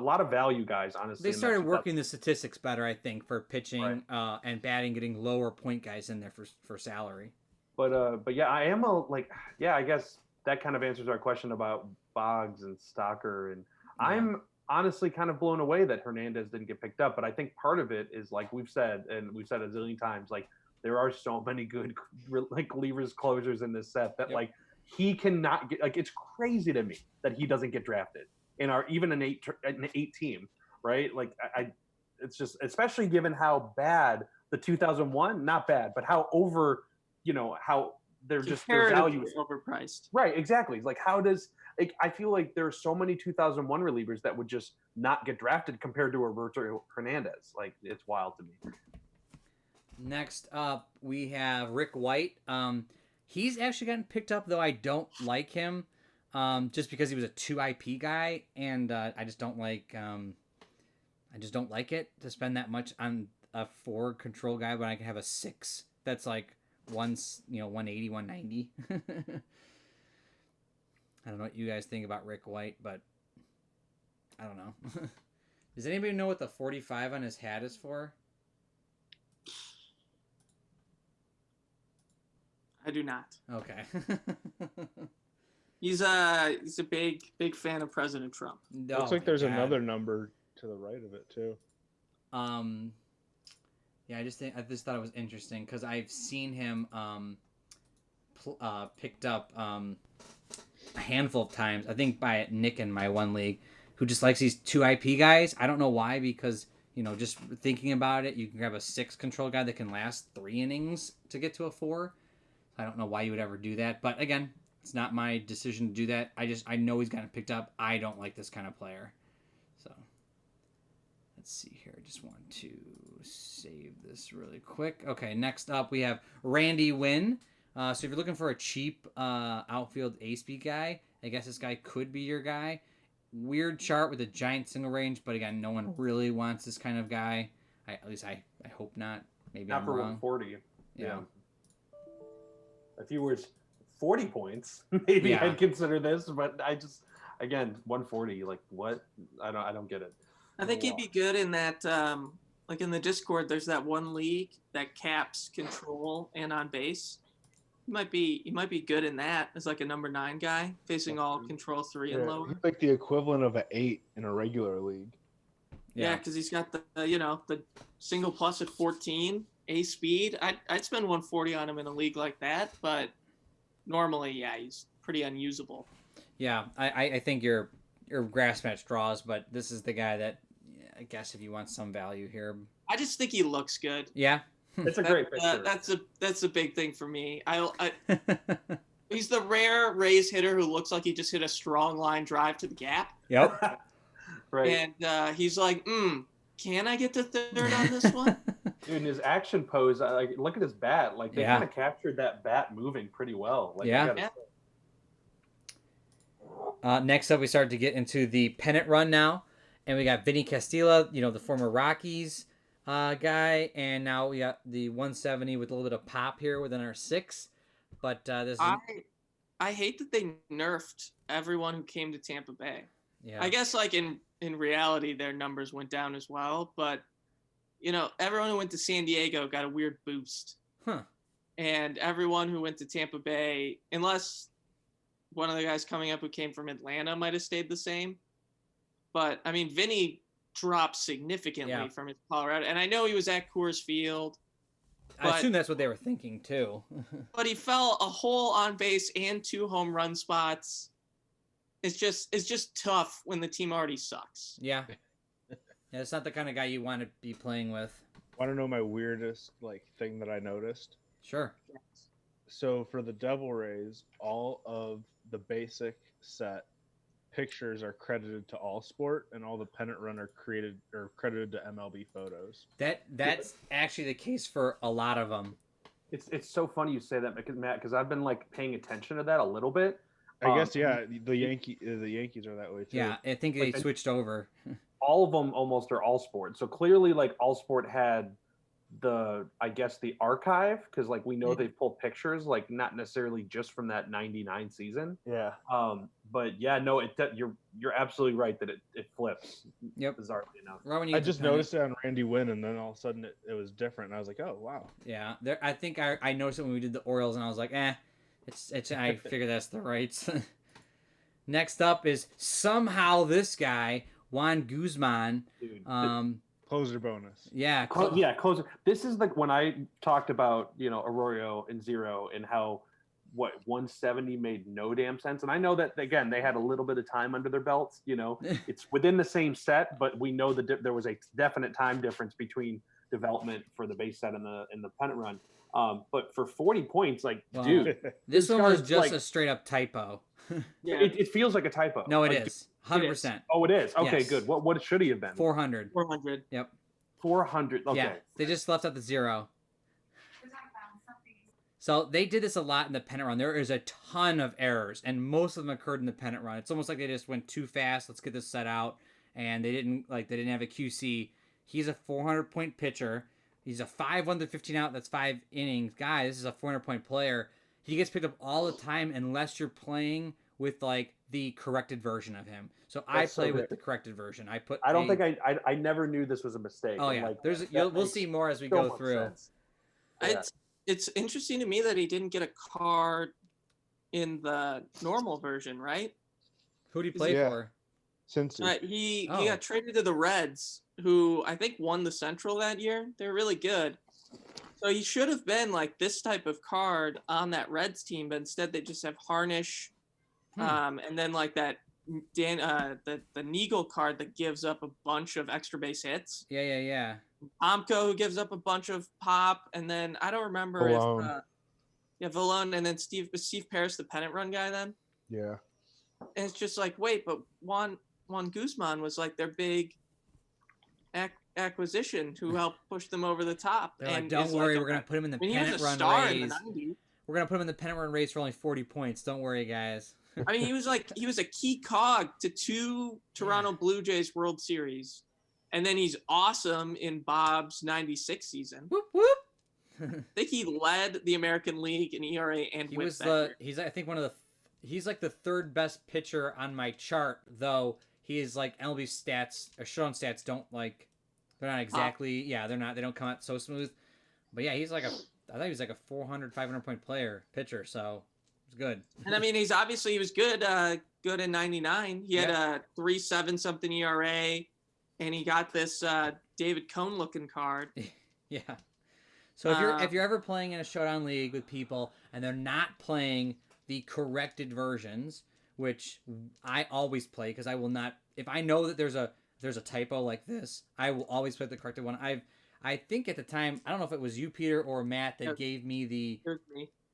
lot of value guys, honestly. They in started that working the statistics better, I think, for pitching Right. and batting, getting lower point guys in there for salary. But yeah, I am I guess that kind of answers our question about Boggs and Stocker, and Yeah. I'm honestly kind of blown away that Hernandez didn't get picked up. But I think part of it is like we've said a zillion times, like there are so many good like relievers closers in this set that Yep. like he cannot get, like it's crazy to me that he doesn't get drafted in our even an eight team, right? Like I it's just especially given how bad the 2001, not bad, but how over, how they're just their value is overpriced. right. Exactly. It's like how does like, I feel like there are so many 2001 relievers that would just not get drafted compared to Roberto Hernandez. Like it's wild to me. Next up, we have Rick White. He's actually gotten picked up, though I don't like him, just because he was a 2 IP guy, and I just don't like it to spend that much on a 4 control guy when I can have a 6 that's like 180, 190. I don't know what you guys think about Rick White, but I don't know. Does anybody know what the 45 on his hat is for? I do not. Okay. He's a big fan of President Trump. Looks like there's another number to the right of it too. Yeah, I just thought it was interesting because I've seen him picked up a handful of times. I think by Nick in my one league, who just likes these 2 IP guys. I don't know why, because just thinking about it, you can grab a 6 control guy that can last 3 innings to get to a 4. I don't know why you would ever do that, but again, it's not my decision to do that. I know he's gotten picked up. I don't like this kind of player. So let's see here. I just want to save this really quick. Okay, next up we have Randy Wynn. So if you're looking for a cheap outfield A-speed guy, I guess this guy could be your guy. Weird chart with a giant single range, but again, no one really wants this kind of guy. At least I hope not. Maybe Not I'm for wrong. 140. Yeah. If he was 40 points, maybe Yeah. I'd consider this, but I just again 140. Like what? I don't get it. I think he'd be good in that, like in the Discord, there's that one league that caps control and on base. He might be good in that as like a number 9 guy facing all control 3 and lower. He's like the equivalent of an 8 in a regular league. Yeah, because he's got the the single plus at 14, A speed. I'd spend 140 on him in a league like that, but normally, yeah, he's pretty unusable. Yeah, I think your grass match draws, but this is the guy that I guess if you want some value here. I just think he looks good. Yeah. It's a great picture. That's a big thing for me. He's the rare Rays hitter who looks like he just hit a strong line drive to the gap. Yep. Right. And he's like, can I get to third on this one? Dude, in his action pose, like look at his bat. Like they Yeah. kind of captured that bat moving pretty well. Like, Yeah. I gotta say. Next up, we start to get into the pennant run now, and we got Vinny Castilla, the former Rockies guy, and now we got the 170 with a little bit of pop here within our 6. But this is I hate that they nerfed everyone who came to Tampa Bay. yeah. I guess like in reality their numbers went down as well, but everyone who went to San Diego got a weird boost. Huh. And everyone who went to Tampa Bay, unless one of the guys coming up who came from Atlanta might have stayed the same. But I mean, Vinny dropped significantly from his Colorado, and I know he was at Coors Field. I assume that's what they were thinking too. But he fell a hole on base and 2 home run spots. it's just tough when the team already sucks. Yeah. Yeah, it's not the kind of guy you want to be playing with. Want to know my weirdest thing that I noticed? Sure. So for the Devil Rays, all of the basic set pictures are credited to All Sport, and all the pennant run are credited to MLB Photos. That's actually the case for a lot of them. It's so funny you say that, because I've been paying attention to that a little bit. I guess the Yankees are that way too. Yeah, I think they switched over. All of them almost are All Sport. So clearly, All Sport had the archive, because we know they've pulled pictures, not necessarily just from that 99 season. Yeah. But yeah, no, you're absolutely right that it flips. Yep. Bizarrely enough. Right, I just noticed it on Randy Wynn, and then all of a sudden it was different. And I was like, oh wow. Yeah, I think I noticed it when we did the Orioles, and I was like, it's. I figure that's the rights. Next up is somehow this guy Juan Guzman. Dude, Closer bonus. Yeah. Closer. This is when I talked about Arroyo and Zero, and how 170 made no damn sense. And I know that again they had a little bit of time under their belts. It's within the same set, but we know that there was a definite time difference between development for the base set and the pennant run. But for 40 points, dude, this one was just a straight up typo. Yeah, it feels like a typo. No, it is 100%. Oh, it is. Okay, Yes. good. What should he have been? 400. 400. Yep. 400. Okay. Yeah, they just left out the 0. So they did this a lot in the pennant run. There is a ton of errors, and most of them occurred in the pennant run. It's almost like they just went too fast. Let's get this set out, and they didn't have a QC. He's a 400-point pitcher. He's a 5 15 out. That's 5 innings. Guy, this is a 400-point player. He gets picked up all the time unless you're playing with the corrected version of him. So I play with the corrected version. I don't think I never knew this was a mistake. Oh yeah, we'll see more as we go through. Yeah. It's interesting to me that he didn't get a card in the normal version, right? Who did he play for? Cincy. He got traded to the Reds, who I think won the Central that year. They're really good. So he should have been this type of card on that Reds team, but instead they just have Harnish, and then that the Neagle card that gives up a bunch of extra base hits. Yeah. Omko, who gives up a bunch of pop, and then I don't remember if Vallone, and then Steve Paris, the pennant run guy. Then yeah, and it's just wait, but Juan Guzman was their big acquisition who helped push them over the top. And don't worry, we're gonna put him in the pennant run race. We're gonna put him in the pennant run race for only 40 points. Don't worry, guys. I mean, he was a key cog to 2 Toronto Blue Jays World Series, and then he's awesome in Bob's '96 season. Whoop whoop. I think he led the American League in ERA and he WHIP was that year. he's the 3rd best pitcher on my chart, though he is MLB stats or Showdown stats don't they're not exactly they don't come out so smooth. But yeah, he's I thought he was a 400 500-point pitcher, so it's good. And I mean, he was good good in '99. He had a 3.7 something ERA, and he got this David Cone looking card. Yeah. So if you're ever playing in a Showdown league with people and they're not playing the corrected versions, which I always play because I will not, if I know that there's a typo like this, I will always play the corrected one. I think at the time, I don't know if it was you, Peter, or Matt that gave me the.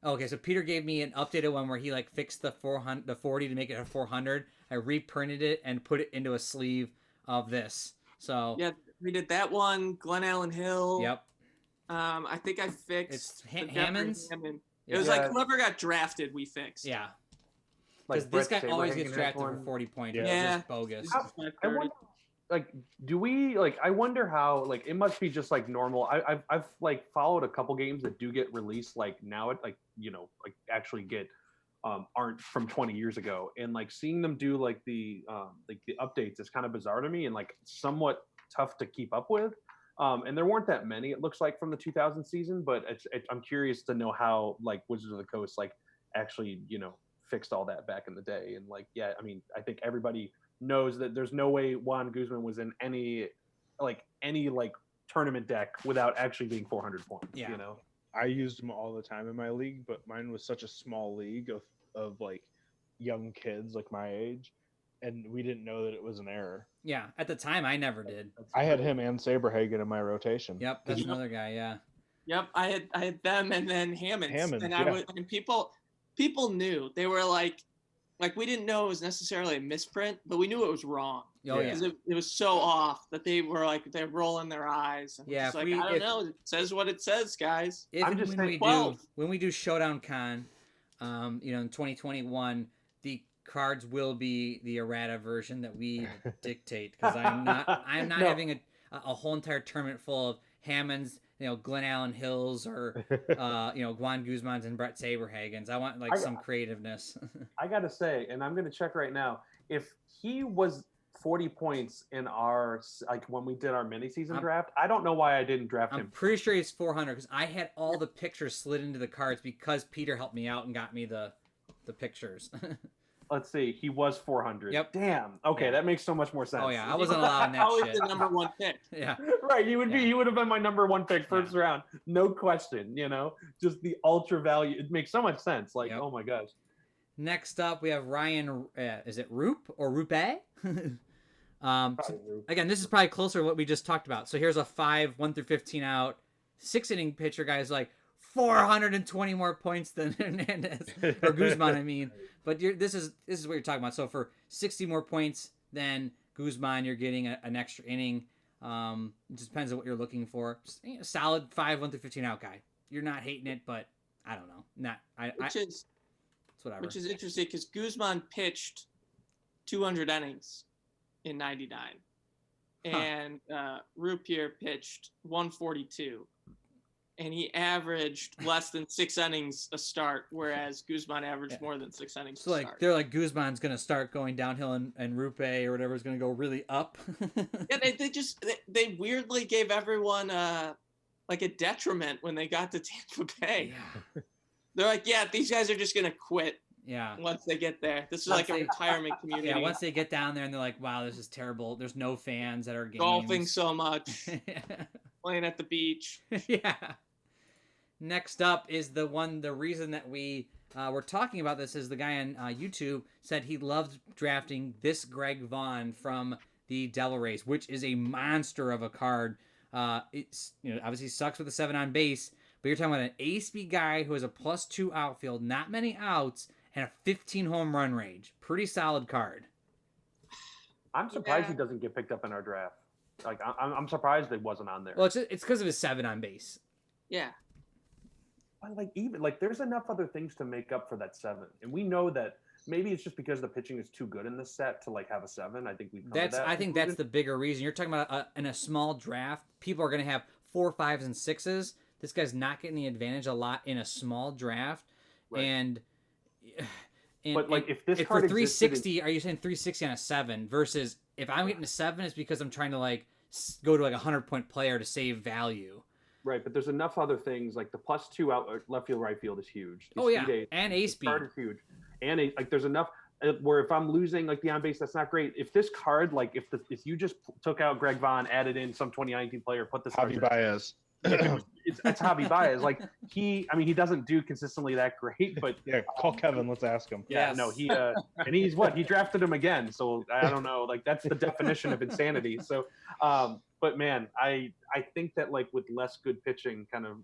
Okay, so Peter gave me an updated one where he fixed the 40 to make it a 400. I reprinted it and put it into a sleeve of this. So yeah, we did that one. Glenn Allen Hill. Yep. I think I fixed Hammond's. Hammond. It was whoever got drafted, we fixed. Yeah. Because this guy always gets drafted for 40 points. Yeah. It's just bogus. I wonder, do we I wonder how it must be just normal. I've followed a couple games that do get released now it actually get aren't from 20 years ago, and seeing them do the updates is kind of bizarre to me and somewhat tough to keep up with. And there weren't that many, it looks like, from the 2000 season, but I'm curious to know how Wizards of the Coast actually fixed all that back in the day. And I mean, I think everybody knows that there's no way Juan Guzman was in any tournament deck without actually being 400 points. Yeah. I used them all the time in my league, but mine was such a small league of young kids like my age, and we didn't know that it was an error. Yeah, at the time I never did. I had him and Saberhagen in my rotation. Yep, that's another guy. Yeah. Yep, I had them and then Hammonds, and yeah. and people knew. They were like we didn't know it was necessarily a misprint, but we knew it was wrong. Oh yeah. Because it was so off that they were like they're rolling their eyes. And Yeah, it's like I don't know. It says what it says, guys. When we do Showdown Con, in 2021, the cards will be the errata version that we dictate, because I'm not having a whole entire tournament full of Hammonds, Glenn Allen Hills, or Juan Guzman's and Brett Saberhagen's. I want some creativeness. I gotta say, and I'm gonna check right now, if he was 40 points in our when we did our mini season draft, I don't know why I didn't draft him. I'm pretty sure he's 400 because I had all the pictures slid into the cards because Peter helped me out and got me the pictures. Let's see, he was 400. Yep. Damn. Okay, that makes so much more sense. Oh yeah, I wasn't allowing that Always shit. the number one pick. Yeah. Right, he would have been my number one pick first round, no question. Just the ultra value. It makes so much sense. Oh my gosh. Next up, we have Ryan. Is it Roop or Rupe? Again, this is probably closer to what we just talked about. So here's a 1 through 15 out, 6-inning pitcher. Guys 420 more points than Hernandez or Guzman. I mean, but this is what you're talking about. So for 60 more points than Guzman, you're getting an extra inning. It just depends on what you're looking for. Just, solid 1 through 15 out guy. You're not hating it, but I don't know. It's whatever. Which is interesting because Guzman pitched 200 innings in 99, and Rupier pitched 142, and he averaged less than 6 innings a start, whereas Guzman averaged more than 6 innings so a start. They're like Guzman's gonna start going downhill, and Rupe or whatever is gonna go really up. Yeah, they weirdly gave everyone a detriment when they got to Tampa Bay. Yeah. They're like, yeah, these guys are just gonna quit. Yeah. Once they get there, this is like a retirement community. Yeah. Once they get down there and they're like, wow, this is terrible. There's no fans at our games. Golfing so much. Playing at the beach. Yeah. Next up is the reason that we were talking about this is the guy on YouTube said he loved drafting this Greg Vaughn from the Devil Rays, which is a monster of a card. It's obviously sucks with a 7 on base, but you're talking about an ace speed guy who has a +2 outfield, not many outs, and a 15 home run range. Pretty solid card. I'm surprised he doesn't get picked up in our draft. I'm surprised it wasn't on there. Well, it's because of his 7 on base. Yeah. But there's enough other things to make up for that 7, and we know that maybe it's just because the pitching is too good in this set to have a 7. I think I think that's the bigger reason. You're talking about in a small draft, people are going to have 4, 5s, and 6s. This guy's not getting the advantage a lot in a small draft, right. But if this card for 360, are you saying 360 on a 7 versus if I'm getting a 7, it's because I'm trying to go to a 100-point player to save value. Right, but there's enough other things the +2 out left field, right field is huge. And a speed card is huge, and there's enough where if I'm losing the on base, that's not great. If this card if you just took out Greg Vaughn, added in some 2019 player, put this Javi Baez. It's Javi Baez. He doesn't do consistently that great, but yeah, call Kevin. Let's ask him. Yeah, no, he and he's he drafted him again. So I don't know, that's the definition of insanity. So, but man, I think that with less good pitching, kind of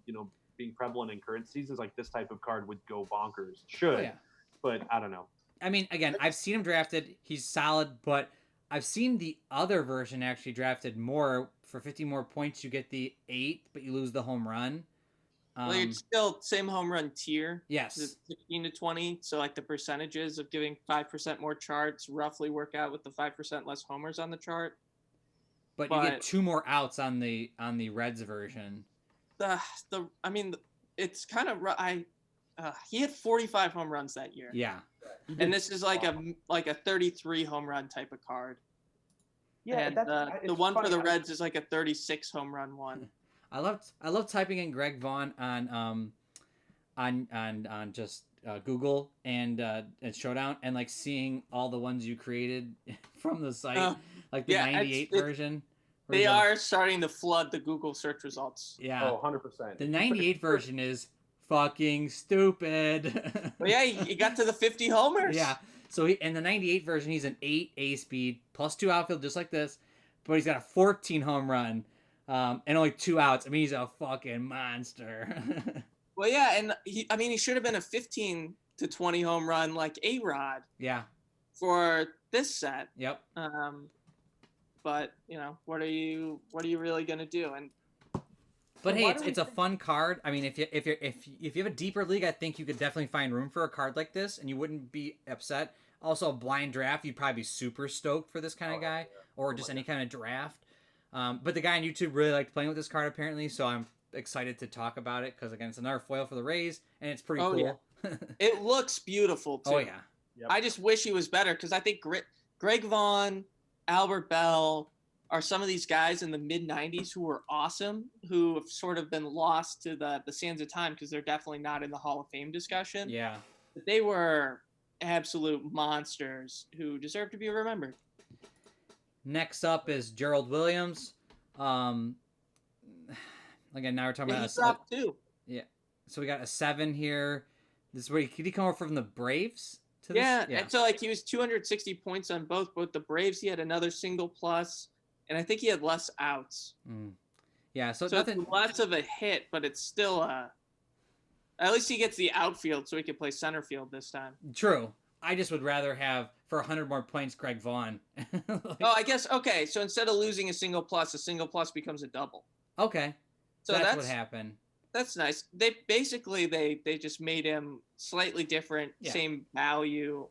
being prevalent in current seasons, this type of card would go bonkers. But I don't know. I mean, again, I've seen him drafted. He's solid, but I've seen the other version actually drafted more. For 50 more points, you get the 8, but you lose the home run. It's still same home run tier. Yes. It's 15 to 20. So the percentages of giving 5% more charts roughly work out with the 5% less homers on the chart. But you get 2 more outs on the Reds version. It's kind of he had 45 home runs that year. Yeah. And this is a 33 home run type of card. Yeah, and the one for the Reds is a 36 home run one. I love typing in Greg Vaughn on just Google and Showdown and seeing all the ones you created from the site, the 98 version. They are starting to flood the Google search results. Yeah. 100%. The 98 version is fucking stupid. Well, yeah, you got to the 50 homers. Yeah. So in the 98 version, he's an 8 A speed plus 2 outfield, just like this, but he's got a 14 home run and only 2 outs. I mean, he's a fucking monster. Well, yeah, and he should have been a 15 to 20 home run like A-Rod. Yeah. For this set. Yep. But what are you really gonna do? And but hey, it's a fun card. I mean, if you have a deeper league, I think you could definitely find room for a card like this, and you wouldn't be upset. Also, a blind draft, you'd probably be super stoked for this kind of guy, or just any kind of draft. But the guy on YouTube really liked playing with this card apparently, so I'm excited to talk about it because again, it's another foil for the Rays, and it's pretty cool. Yeah. It looks beautiful too. Oh yeah. Yep. I just wish he was better because I think Greg Vaughn, Albert Bell are some of these guys in the mid 90s who were awesome, who have sort of been lost to the sands of time because they're definitely not in the Hall of Fame discussion. Yeah. But they were absolute monsters who deserve to be remembered. Next up is Gerald Williams. Again, now we're talking about He dropped too. Yeah. So we got a 7 here. This is where did he come over from the Braves? To Yeah, this? and so he was 260 points on both the Braves. He had another single plus, and I think he had less outs. Yeah, so nothing. It's less of a hit, but it's still at least he gets the outfield, so he can play center field this time. True. I just would rather have for 100 more points Greg Vaughn. I guess okay. So instead of losing a single plus becomes a double. Okay. So that's what happened. That's nice. They basically they just made him slightly different, same value.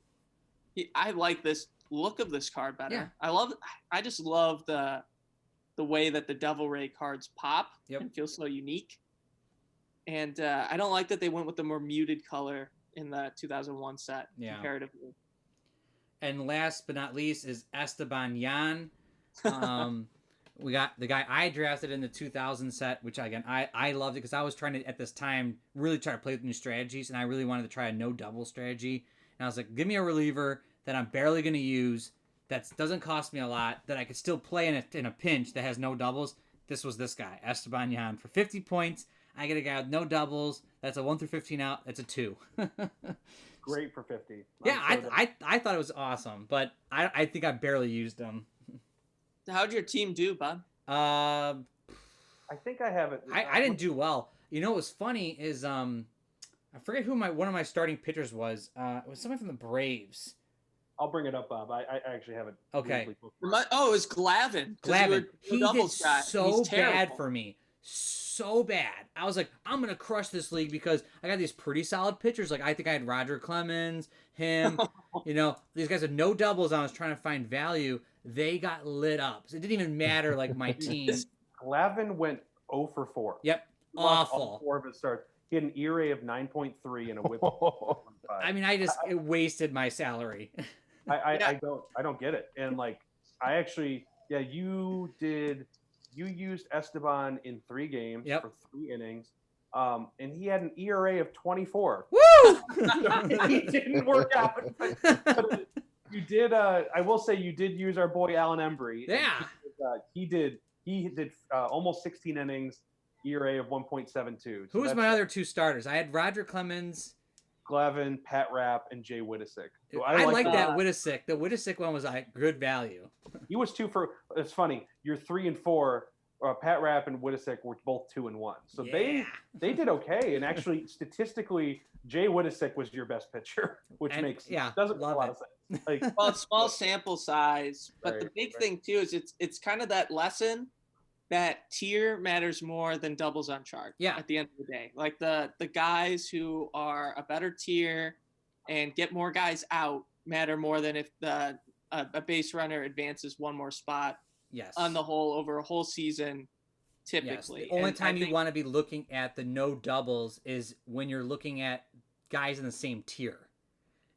I like this look of this card better. Yeah. I just love the way that the Devil Ray cards pop and feel so unique. And I don't like that they went with the more muted color in the 2001 set comparatively. And last but not least is Esteban Yan. We got the guy I drafted in the 2000 set, which again, I loved it because I was trying to, at this time, really try to play with new strategies, and I really wanted to try a no-double strategy. And I was like, give me a reliever that I'm barely going to use, that doesn't cost me a lot, that I could still play in a pinch that has no doubles. This was this guy, Esteban Yan. For 50 points, I get a guy with no doubles. That's a 1 through 15 out. That's a 2. Great for 50. Yeah, I thought it was awesome, but I think I barely used him. How'd your team do, Bob? I think I have it. I didn't do well. You know what was funny is I forget who one of my starting pitchers was. It was someone from the Braves. I'll bring it up, Bob. I actually have it. Okay. It was Glavin. Glavin. He did so bad for me. So bad. I was like, I'm gonna crush this league because I got these pretty solid pitchers. Like I think I had Roger Clemens, him. These guys had no doubles. I was trying to find value. They got lit up. So it didn't even matter, like, my team. Glavin went 0 for 4. Yep. Awful. All 4 of his starts. He had an ERA of 9.3 and a whip. I mean, it wasted my salary. I don't get it. And, like, I actually, you used Esteban in 3 games for 3 innings. And he had an ERA of 24. Woo! He didn't work out. But you did. I will say you did use our boy Alan Embry. Yeah. He did almost 16 innings, ERA of 1.72. So who was my other 2 starters? I had Roger Clemens, Glavin, Pat Rapp, and Jay Wittesick. So I like that Wittesick. The Wittesick one was good value. He was 2 for. It's funny. You're 3 and 4. Pat Rapp and Wittesick were both 2 and 1. So they did okay. And actually, statistically, Jay Wittesick was your best pitcher, which doesn't make a lot of sense. Like, well, it's small sample size, but the big thing too is it's kind of that lesson that tier matters more than doubles on chart. Yeah. At the end of the day, like the guys who are a better tier and get more guys out matter more than if a base runner advances 1 more spot. Yes. On the whole, over a whole season, typically. Yes. The only time you want to be looking at the no doubles is when you're looking at guys in the same tier.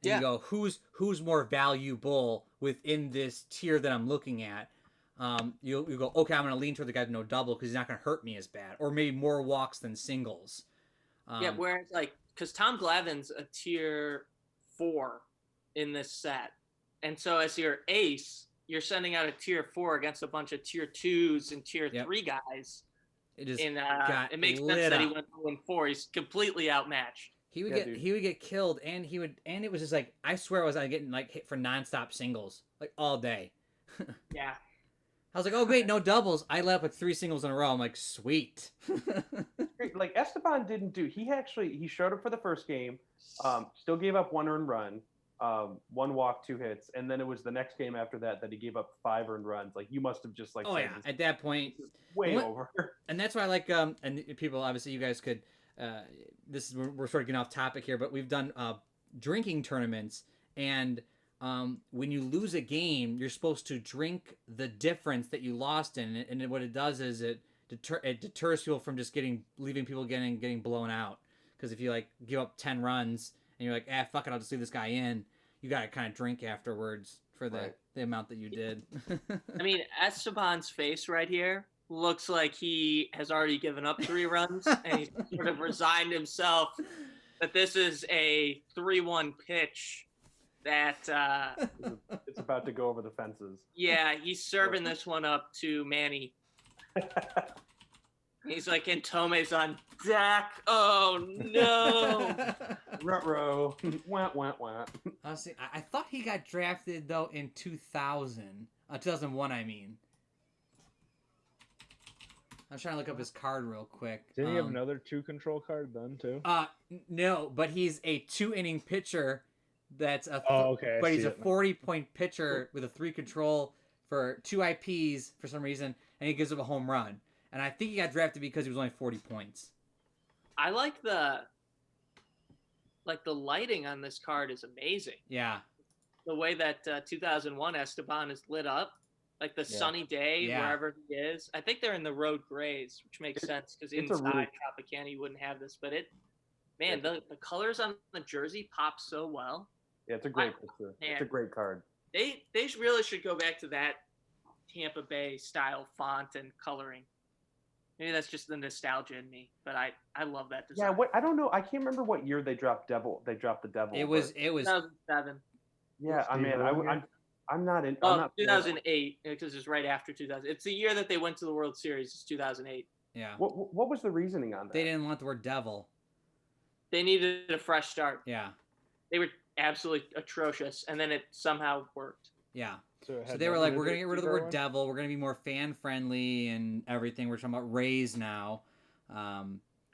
And you go, who's more valuable within this tier that I'm looking at? You go, okay, I'm going to lean toward the guy with no double because he's not going to hurt me as bad. Or maybe more walks than singles. Whereas, because Tom Glavin's a tier 4 in this set. And so as your ace, you're sending out a tier 4 against a bunch of tier 2s and tier 3 guys. It makes sense that he went 0-4. He's completely outmatched. he would get killed, and it was just like, I swear I was getting like hit for nonstop singles like all day. Yeah. I was like, oh wait, no doubles. I let up like 3 singles in a row. I'm like, sweet. Like Esteban didn't do. He showed up for the first game. Still gave up 1 earned run, 1 walk, 2 hits, and then it was the next game after that he gave up 5 earned runs. Like you must have just like. Oh yeah, at that point, way over. And that's why I like and people obviously you guys could. We're sort of getting off topic here, but we've done drinking tournaments, and when you lose a game, you're supposed to drink the difference that you lost in it, and what it does is it deters people from just leaving people getting blown out. Because if you like give up 10 runs and you're like, fuck it, I'll just leave this guy in, you gotta kind of drink afterwards for the amount that you did. I mean, Esteban's face right here looks like he has already given up 3 runs and he's sort of resigned himself that this is a 3-1 pitch that it's about to go over the fences. Yeah, he's serving this one up to Manny. He's like, and Tomei's on deck. Oh no. Ruh-roh. Wah, wah, wah. Honestly, I thought he got drafted though in 2001 I mean. I'm trying to look up his card real quick. Didn't he have another 2 control card then too? No, but he's a 2-inning pitcher. That's okay. But he's a 40-point pitcher with a 3 control for 2 IPs for some reason, and he gives up a home run. And I think he got drafted because he was only 40 points. I like the lighting on this card is amazing. Yeah. The way that 2001 Esteban is lit up. Like the sunny day, wherever he is. I think they're in the road grays, which makes sense because inside Tropicana you wouldn't have this. But the colors on the jersey pop so well. Yeah, it's a great picture. It's a great card. They really should go back to that Tampa Bay style font and coloring. Maybe that's just the nostalgia in me, but I love that design. Yeah, I don't know. I can't remember what year they dropped Devil. They dropped the Devil. It was 2007. Yeah, I mean, I'm not in. Oh, 2008 because it's right after 2000. It's the year that they went to the World Series. It's 2008. Yeah. What was the reasoning on that? They didn't want the word devil. They needed a fresh start. Yeah. They were absolutely atrocious, and then it somehow worked. Yeah. So they were like, we're going to get rid of the word devil. We're going to be more fan-friendly and everything. We're talking about Rays now.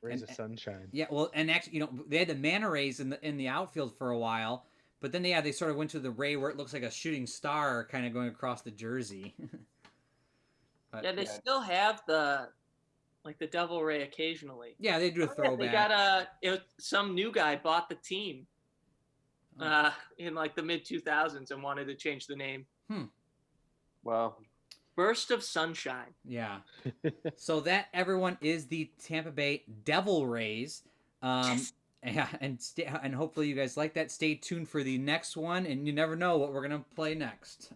Rays of sunshine. Yeah, well, and actually, they had the Manta Rays in the outfield for a while. But then, they sort of went to the Ray where it looks like a shooting star kind of going across the jersey. But, they still have the Devil Ray occasionally. Yeah, they do a throwback. They got some new guy bought the team in like the mid-2000s and wanted to change the name. Well, Burst of Sunshine. Yeah. So that, everyone, is the Tampa Bay Devil Rays. Yes. Yeah, and hopefully you guys like that. Stay tuned for the next one, and you never know what we're going to play next.